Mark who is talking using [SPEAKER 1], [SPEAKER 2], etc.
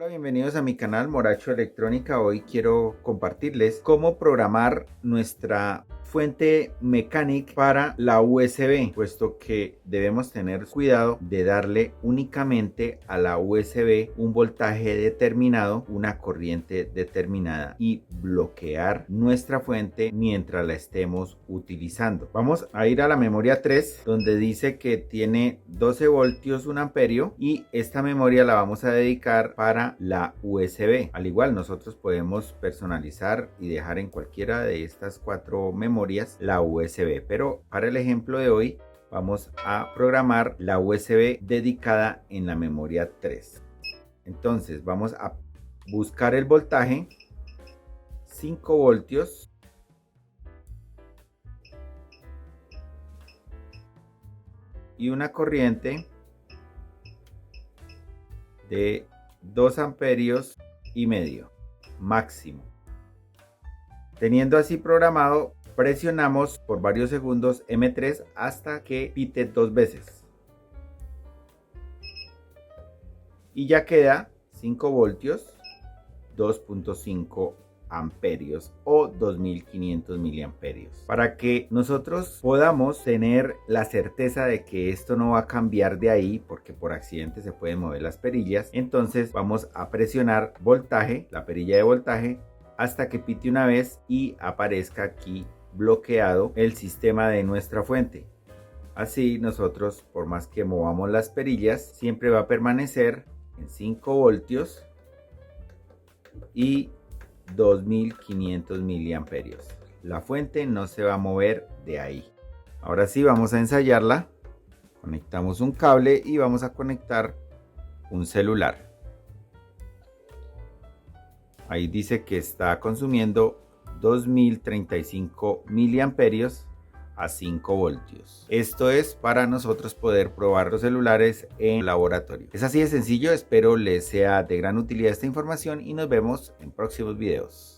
[SPEAKER 1] Hola, bienvenidos a mi canal Moracho Electrónica. Hoy quiero compartirles cómo programar nuestra fuente Mechanic para la USB, puesto que debemos tener cuidado de darle únicamente a la USB un voltaje determinado, una corriente determinada y bloquear nuestra fuente mientras la estemos utilizando. Vamos a ir a la memoria 3, donde dice que tiene 12 voltios 1 amperio, y esta memoria la vamos a dedicar para la USB. Al igual, nosotros podemos personalizar y dejar en cualquiera de estas 4 memorias la USB, pero para el ejemplo de hoy vamos a programar la USB dedicada en la memoria 3. Entonces vamos a buscar el voltaje 5 voltios y una corriente de 2 amperios y medio máximo. Teniendo así programado, presionamos por varios segundos M3 hasta que pite 2 veces. Y ya queda 5 voltios, 2.5 amperios o 2500 miliamperios. Para que nosotros podamos tener la certeza de que esto no va a cambiar de ahí, porque por accidente se pueden mover las perillas, entonces vamos a presionar voltaje, la perilla de voltaje, hasta que pite una vez y aparezca aquí bloqueado el sistema de nuestra fuente. Así nosotros, por más que movamos las perillas, siempre va a permanecer en 5 voltios y 2500 miliamperios. La fuente no se va a mover de ahí. Ahora sí, vamos a ensayarla. Conectamos un cable y vamos a conectar un celular. Ahí dice que está consumiendo 2035 miliamperios a 5 voltios. Esto es para nosotros poder probar los celulares en laboratorio. Es así de sencillo. Espero les sea de gran utilidad esta información y nos vemos en próximos videos.